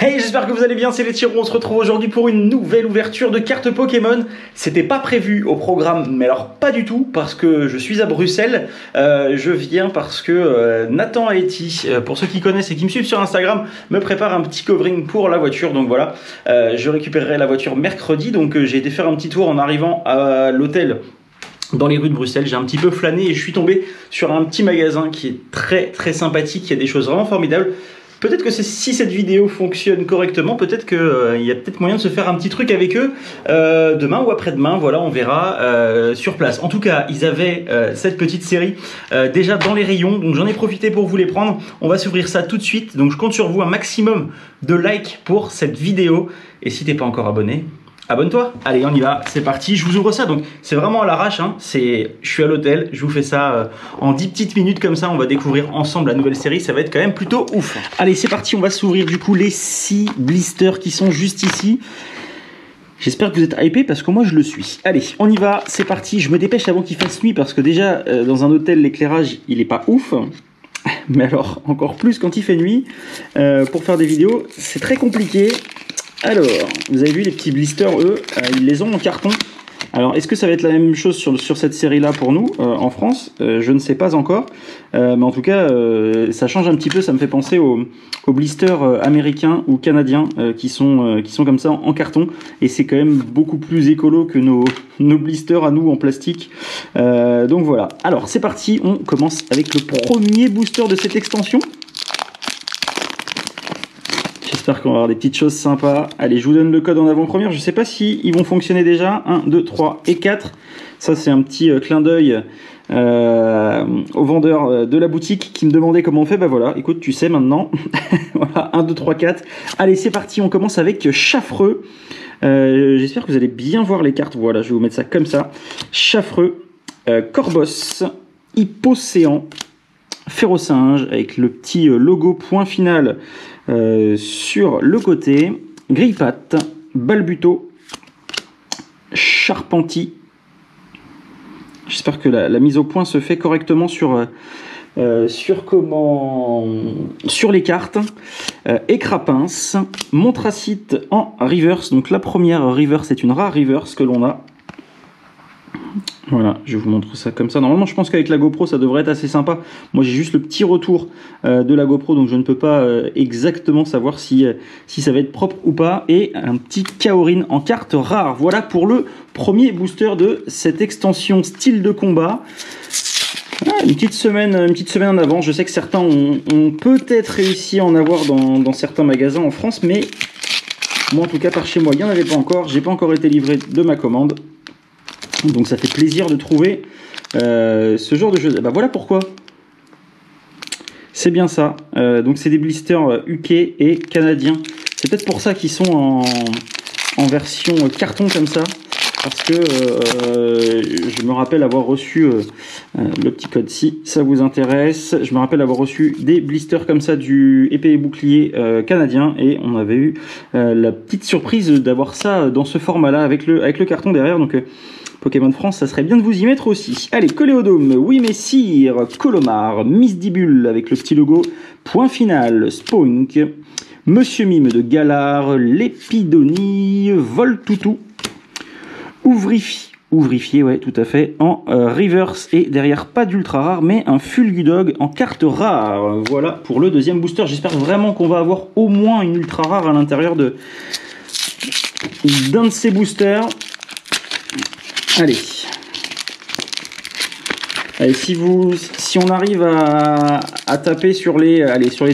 Hey, j'espère que vous allez bien, c'est les Tyros. On se retrouve aujourd'hui pour une nouvelle ouverture de cartes Pokémon. C'était pas prévu au programme, mais alors pas du tout, parce que je suis à Bruxelles. Je viens parce que Nathan Haïti, pour ceux qui connaissent et qui me suivent sur Instagram, me prépare un petit covering pour la voiture. Donc voilà, je récupérerai la voiture mercredi. Donc j'ai été faire un petit tour en arrivant à l'hôtel dans les rues de Bruxelles. J'ai un petit peu flâné et je suis tombé sur un petit magasin qui est très sympathique. Il y a des choses vraiment formidables. Peut-être que si cette vidéo fonctionne correctement, peut-être qu'il y a peut-être moyen de se faire un petit truc avec eux demain ou après-demain. Voilà, on verra sur place. En tout cas, ils avaient cette petite série déjà dans les rayons, donc j'en ai profité pour vous les prendre. On va s'ouvrir ça tout de suite, donc je compte sur vous, un maximum de likes pour cette vidéo. Et si t'es pas encore abonné, abonne-toi. Allez, on y va, c'est parti, je vous ouvre ça. Donc c'est vraiment à l'arrache, hein. Je suis à l'hôtel, je vous fais ça en 10 petites minutes comme ça. On va découvrir ensemble la nouvelle série, ça va être quand même plutôt ouf. Allez, c'est parti, on va s'ouvrir du coup les 6 blisters qui sont juste ici. J'espère que vous êtes hypés parce que moi je le suis. Allez, on y va, c'est parti. Je me dépêche avant qu'il fasse nuit parce que déjà dans un hôtel l'éclairage il est pas ouf. Mais alors encore plus quand il fait nuit. Pour faire des vidéos c'est très compliqué. Alors, vous avez vu les petits blisters, eux, ils les ont en carton. Alors, est-ce que ça va être la même chose sur cette série-là pour nous, en France? Je ne sais pas encore. Mais en tout cas, ça change un petit peu. Ça me fait penser aux blisters américains ou canadiens qui sont comme ça en carton. Et c'est quand même beaucoup plus écolo que nos blisters à nous en plastique. Donc voilà. Alors, c'est parti. On commence avec le premier booster de cette extension. J'espère qu'on va avoir des petites choses sympas. Allez, je vous donne le code en avant-première. Je ne sais pas si ils vont fonctionner déjà. 1, 2, 3 et 4. Ça, c'est un petit clin d'œil au vendeur de la boutique qui me demandait comment on fait. Bah voilà, écoute, tu sais maintenant. Voilà, 1, 2, 3, 4. Allez, c'est parti. On commence avec Chafreux. J'espère que vous allez bien voir les cartes. Voilà, je vais vous mettre ça comme ça. Chafreux, Corbos, Hippocéan, Férocinge avec le petit logo point final sur le côté, Grillpatte, Balbuto, Charpenti. J'espère que la mise au point se fait correctement sur les cartes. Écrapince, Montracite en reverse. Donc la première reverse est une rare reverse que l'on a. Voilà, je vous montre ça comme ça. Normalement, je pense qu'avec la GoPro, ça devrait être assez sympa. Moi, j'ai juste le petit retour de la GoPro, donc je ne peux pas exactement savoir si ça va être propre ou pas. Et un petit Kaorin en carte rare. Voilà pour le premier booster de cette extension style de combat. Voilà, une petite semaine en avance. Je sais que certains ont peut-être réussi à en avoir dans certains magasins en France, mais moi, en tout cas, par chez moi, il n'y en avait pas encore. J'ai pas encore été livré de ma commande. Donc ça fait plaisir de trouver ce genre de choses. Bah voilà pourquoi. C'est bien ça. Donc c'est des blisters UK et canadiens. C'est peut-être pour ça qu'ils sont en version carton comme ça. Parce que je me rappelle avoir reçu le petit code si ça vous intéresse. Je me rappelle avoir reçu des blisters comme ça du épée et bouclier canadien. Et on avait eu la petite surprise d'avoir ça dans ce format-là avec le carton derrière. Donc Pokémon France, ça serait bien de vous y mettre aussi. Allez, Coléodome, oui Messire, Colomar, Misdibule avec le petit logo, point final, Spoink, Monsieur Mime de Galar, Lépidonie, Voltoutou, Ouvrifié, ouais, tout à fait, en reverse et derrière pas d'ultra rare, mais un Fulgudog en carte rare. Voilà pour le deuxième booster. J'espère vraiment qu'on va avoir au moins une ultra rare à l'intérieur d'un de ces boosters. Allez, si on arrive à taper sur les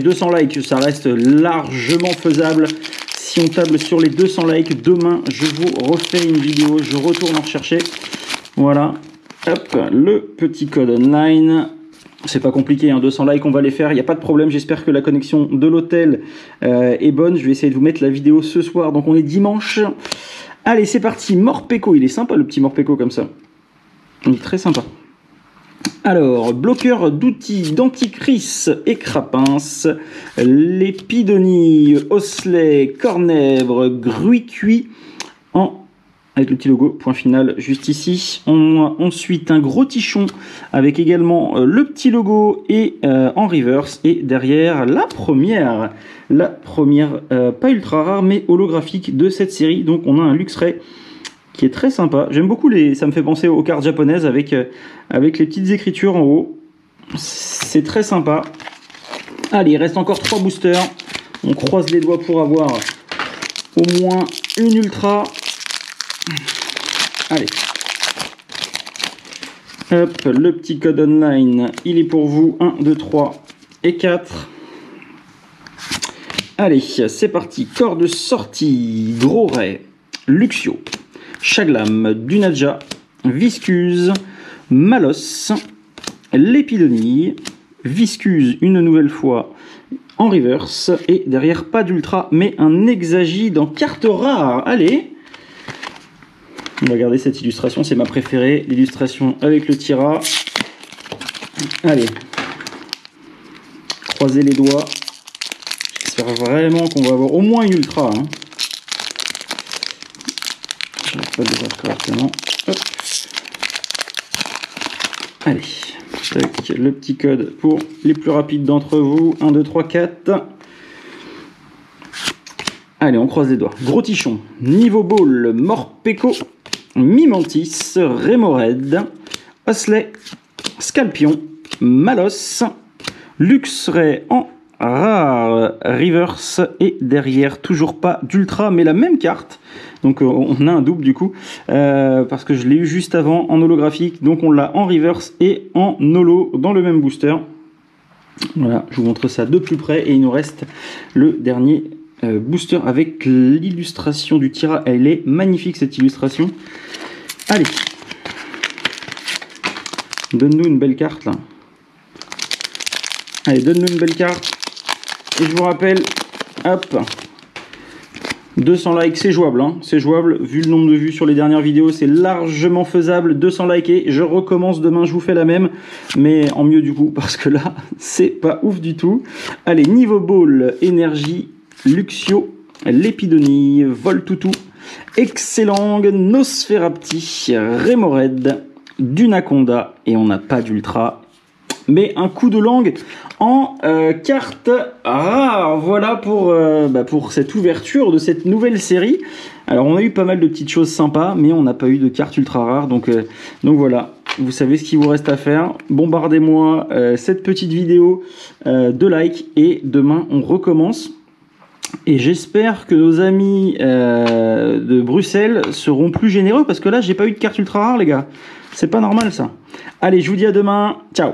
200 likes, ça reste largement faisable. Si on table sur les 200 likes, demain je vous refais une vidéo, je retourne en rechercher. Voilà, hop, le petit code online. C'est pas compliqué, hein, 200 likes, on va les faire, il n'y a pas de problème. J'espère que la connexion de l'hôtel est bonne. Je vais essayer de vous mettre la vidéo ce soir, donc on est dimanche. Allez, c'est parti, Morpeko, il est sympa le petit Morpeko comme ça. Il est très sympa. Alors, bloqueur d'outils dentifrice et Crapince, Lépidonie, Osselet, Cornèvre, Gruy-Cuit en avec le petit logo, point final, juste ici. On a ensuite un gros tichon avec également le petit logo et en reverse. Et derrière, la première pas ultra rare, mais holographique de cette série. Donc on a un Luxray qui est très sympa. J'aime beaucoup ça me fait penser aux cartes japonaises avec les petites écritures en haut. C'est très sympa. Allez, il reste encore 3 boosters. On croise les doigts pour avoir au moins une ultra. Allez. Hop, le petit code online, il est pour vous. 1, 2, 3 et 4. Allez, c'est parti. Corps de sortie. Gros Ray, Luxio, Chaglam, Dunaja, Viscuse, Malos, Lépidonie, Viscuse une nouvelle fois en reverse. Et derrière, pas d'ultra, mais un Exagide en carte rare. Allez. On va regarder cette illustration, c'est ma préférée. L'illustration avec le Tira. Allez. Croisez les doigts. J'espère vraiment qu'on va avoir au moins une ultra. Hein. Je n'arrive pas de le voir correctement. Hop. Allez. Tac, le petit code pour les plus rapides d'entre vous. 1, 2, 3, 4. Allez, on croise les doigts. Gros Tichon, Niveau Ball, Morpeko, Mimantis, Remoraid, Osley, Scalpion, Malos, Luxray en rare reverse et derrière toujours pas d'ultra mais la même carte. Donc on a un double du coup parce que je l'ai eu juste avant en holographique, donc on l'a en reverse et en holo dans le même booster. Voilà, je vous montre ça de plus près et il nous reste le dernier booster avec l'illustration du Tira. Elle est magnifique cette illustration. Allez, donne-nous une belle carte là. Allez, donne-nous une belle carte. Et je vous rappelle, hop, 200 likes, c'est jouable, hein, c'est jouable. Vu le nombre de vues sur les dernières vidéos, c'est largement faisable. 200 likes et je recommence demain, je vous fais la même, mais en mieux du coup, parce que là, c'est pas ouf du tout. Allez, Niveau Ball, Énergie, Luxio, Lépidonie, Voltoutou, Excellang, Nosferapti, Remoraid, Dunaconda, et on n'a pas d'ultra, mais un coup de langue en carte rare. Voilà pour cette ouverture de cette nouvelle série. Alors on a eu pas mal de petites choses sympas, mais on n'a pas eu de carte ultra rare, donc voilà. Vous savez ce qu'il vous reste à faire. Bombardez-moi cette petite vidéo de like et demain on recommence. Et j'espère que nos amis de Bruxelles seront plus généreux parce que là j'ai pas eu de carte ultra rare les gars. C'est pas normal ça. Allez, je vous dis à demain. Ciao.